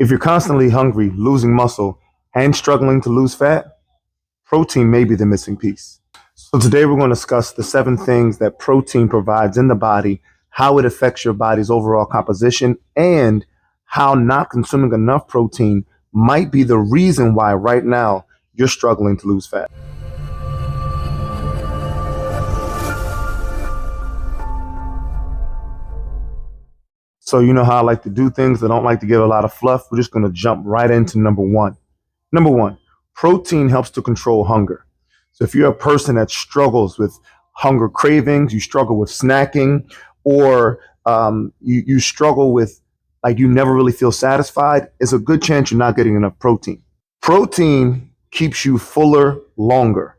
If you're constantly hungry, losing muscle, and struggling to lose fat, protein may be the missing piece. So today we're going to discuss the 7 things that protein provides in the body, how it affects your body's overall composition, and how not consuming enough protein might be the reason why right now you're struggling to lose fat. So you know how I like to do things. I don't like to give a lot of fluff. We're just going to jump right into number one. Number one, protein helps to control hunger. So if you're a person that struggles with hunger cravings, you struggle with snacking, or you struggle with, like, you never really feel satisfied, it's a good chance you're not getting enough protein. Protein keeps you fuller longer.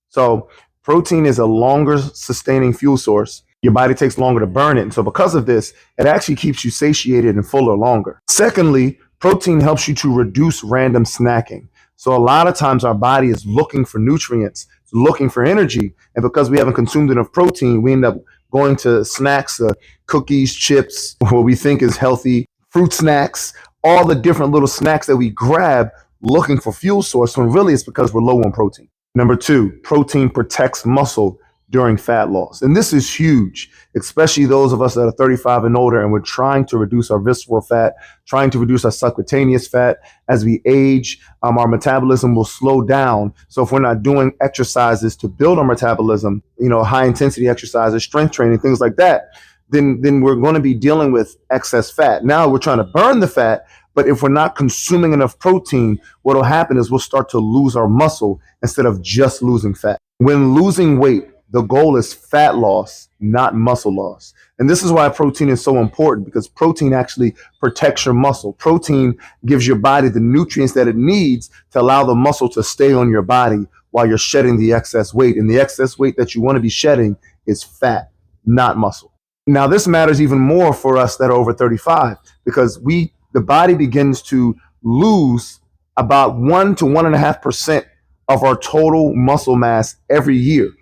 So protein is a longer sustaining fuel source. Your body takes longer to burn it. And so because of this, it actually keeps you satiated and fuller longer. Secondly, protein helps you to reduce random snacking. So a lot of times our body is looking for nutrients, looking for energy. And because we haven't consumed enough protein, we end up going to snacks, cookies, chips, what we think is healthy, fruit snacks, all the different little snacks that we grab looking for fuel source, when really it's because we're low on protein. Number 2, protein protects muscle during fat loss. And this is huge, especially those of us that are 35 and older, and we're trying to reduce our visceral fat, trying to reduce our subcutaneous fat. As we age, our metabolism will slow down. So if we're not doing exercises to build our metabolism, high intensity exercises, strength training, things like that, then we're going to be dealing with excess fat. Now we're trying to burn the fat, but if we're not consuming enough protein, what will happen is we'll start to lose our muscle instead of just losing fat. When losing weight, the goal is fat loss, not muscle loss. And this is why protein is so important, because protein actually protects your muscle. Protein gives your body the nutrients that it needs to allow the muscle to stay on your body while you're shedding the excess weight. And the excess weight that you want to be shedding is fat, not muscle. Now, this matters even more for us that are over 35, because the body begins to lose about 1 to 1.5% of our total muscle mass every year.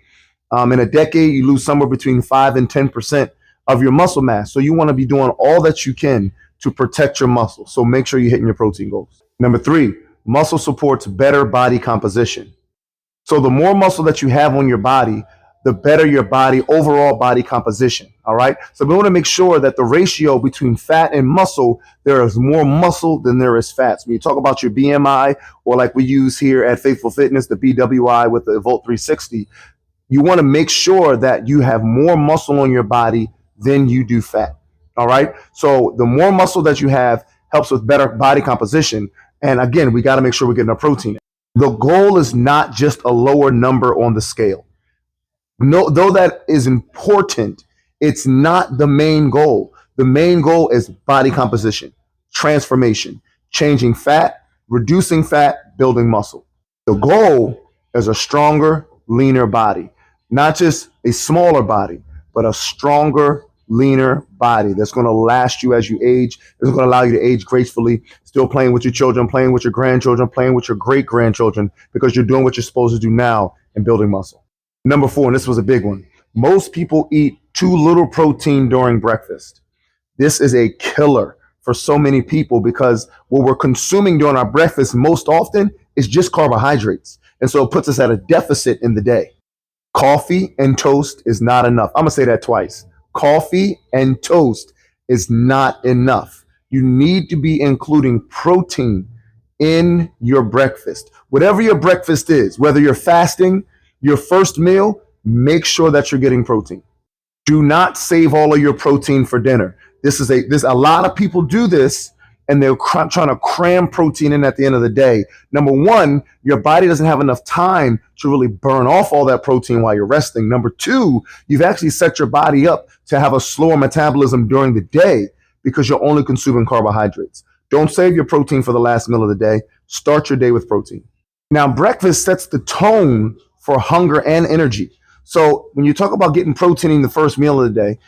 In a decade, you lose somewhere between 5 and 10% of your muscle mass. So you want to be doing all that you can to protect your muscle. So make sure you're hitting your protein goals. Number 3, muscle supports better body composition. So the more muscle that you have on your body, the better your overall body composition. All right. So we want to make sure that the ratio between fat and muscle, there is more muscle than there is fat. So when you talk about your BMI, or like we use here at Faithful Fitness, the BWI with the Evolt 360, you want to make sure that you have more muscle on your body than you do fat. All right. So the more muscle that you have helps with better body composition. And again, we got to make sure we're getting our protein. The goal is not just a lower number on the scale. No, though that is important, it's not the main goal. The main goal is body composition, transformation, changing fat, reducing fat, building muscle. The goal is a stronger, leaner body. Not just a smaller body, but a stronger, leaner body that's going to last you as you age. It's going to allow you to age gracefully, still playing with your children, playing with your grandchildren, playing with your great-grandchildren, because you're doing what you're supposed to do now and building muscle. Number 4, and this was a big one. Most people eat too little protein during breakfast. This is a killer for so many people, because what we're consuming during our breakfast most often is just carbohydrates. And so it puts us at a deficit in the day. Coffee and toast is not enough. I'm going to say that twice. Coffee and toast is not enough. You need to be including protein in your breakfast. Whatever your breakfast is, whether you're fasting, your first meal, make sure that you're getting protein. Do not save all of your protein for dinner. A lot of people do this, and they're trying to cram protein in at the end of the day. Number 1, your body doesn't have enough time to really burn off all that protein while you're resting. Number 2, you've actually set your body up to have a slower metabolism during the day, because you're only consuming carbohydrates. Don't save your protein for the last meal of the day. Start your day with protein. Now, breakfast sets the tone for hunger and energy. So when you talk about getting protein in the first meal of the day,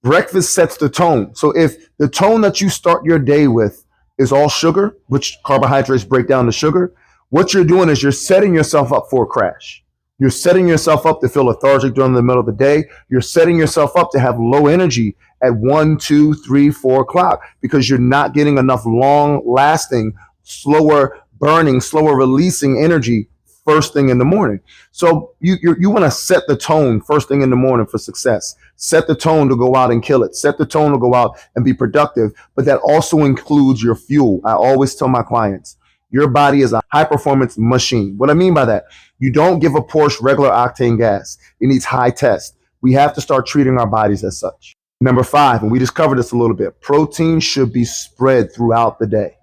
breakfast sets the tone. So if the tone that you start your day with is all sugar, which carbohydrates break down to sugar, what you're doing is you're setting yourself up for a crash. You're setting yourself up to feel lethargic during the middle of the day. You're setting yourself up to have low energy at 1, 2, 3, 4 o'clock because you're not getting enough long lasting, slower burning, slower releasing energy first thing in the morning. So you want to set the tone first thing in the morning for success. Set the tone to go out and kill it. Set the tone to go out and be productive. But that also includes your fuel. I always tell my clients, your body is a high performance machine. What I mean by that, you don't give a Porsche regular octane gas. It needs high test. We have to start treating our bodies as such. Number 5, and we just covered this a little bit, protein should be spread throughout the day.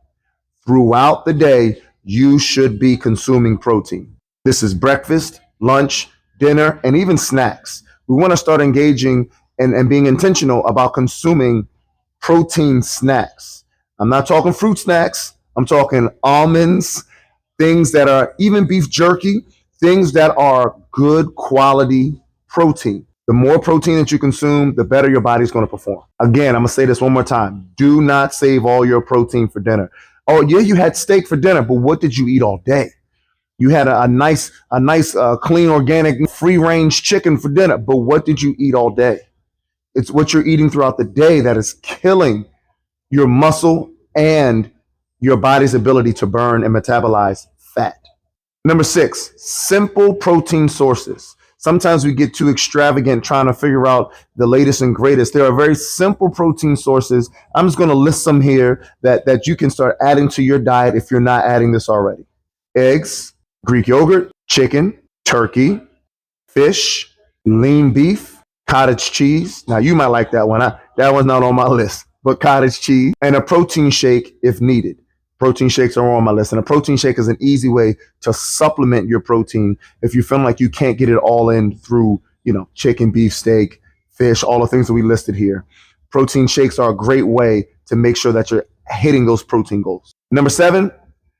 Throughout the day, you should be consuming protein. This is breakfast, lunch, dinner, and even snacks. We want to start engaging and being intentional about consuming protein snacks. I'm not talking fruit snacks. I'm talking almonds, things that are even beef jerky, things that are good quality protein. The more protein that you consume, the better your body's going to perform. Again, I'm going to say this one more time. Do not save all your protein for dinner. Oh, yeah, you had steak for dinner, but what did you eat all day? You had a nice, clean, organic, free-range chicken for dinner, but what did you eat all day? It's what you're eating throughout the day that is killing your muscle and your body's ability to burn and metabolize fat. Number 6, simple protein sources. Sometimes we get too extravagant trying to figure out the latest and greatest. There are very simple protein sources. I'm just going to list some here that you can start adding to your diet if you're not adding this already. Eggs, Greek yogurt, chicken, turkey, fish, lean beef, cottage cheese. Now you might like that one. That one's not on my list, but cottage cheese and a protein shake if needed. Protein shakes are on my list, and a protein shake is an easy way to supplement your protein if you feel like you can't get it all in through, chicken, beef, steak, fish, all the things that we listed here. Protein shakes are a great way to make sure that you're hitting those protein goals. Number 7,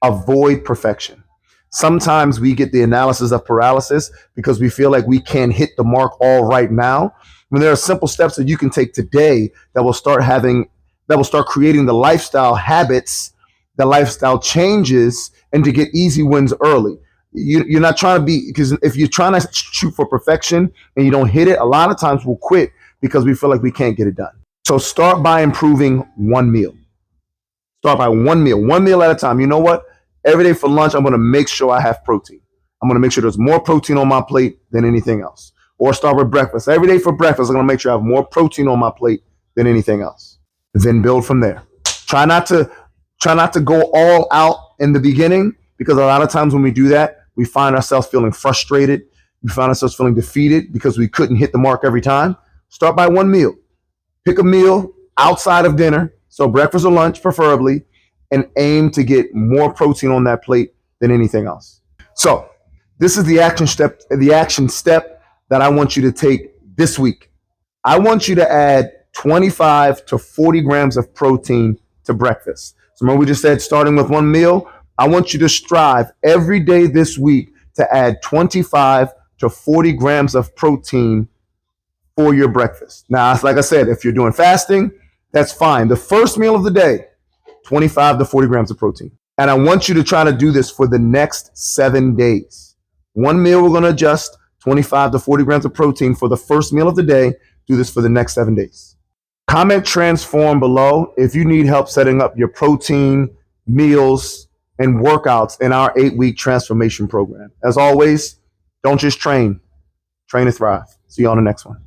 avoid perfection. Sometimes we get the analysis of paralysis because we feel like we can't hit the mark all right now. When there are simple steps that you can take today that will start creating the lifestyle habits, the lifestyle changes, and to get easy wins early. You're not trying to because if you're trying to shoot for perfection and you don't hit it, a lot of times we'll quit because we feel like we can't get it done. So start by improving one meal. Start by one meal at a time. You know what? Every day for lunch, I'm going to make sure I have protein. I'm going to make sure there's more protein on my plate than anything else. Or start with breakfast. Every day for breakfast, I'm going to make sure I have more protein on my plate than anything else. Then build from there. Try not to go all out in the beginning, because a lot of times when we do that, we find ourselves feeling frustrated. We find ourselves feeling defeated because we couldn't hit the mark every time. Start by one meal. Pick a meal outside of dinner, so breakfast or lunch preferably, and aim to get more protein on that plate than anything else. So this is the action step that I want you to take this week. I want you to add 25 to 40 grams of protein to breakfast. So remember we just said starting with one meal. I want you to strive every day this week to add 25 to 40 grams of protein for your breakfast. Now, like I said, if you're doing fasting, that's fine. The first meal of the day, 25 to 40 grams of protein. And I want you to try to do this for the next 7 days. One meal, we're going to adjust 25 to 40 grams of protein for the first meal of the day. Do this for the next 7 days. Comment transform below if you need help setting up your protein, meals, and workouts in our 8-week transformation program. As always, don't just train to thrive. See you on the next one.